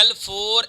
L4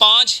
5۔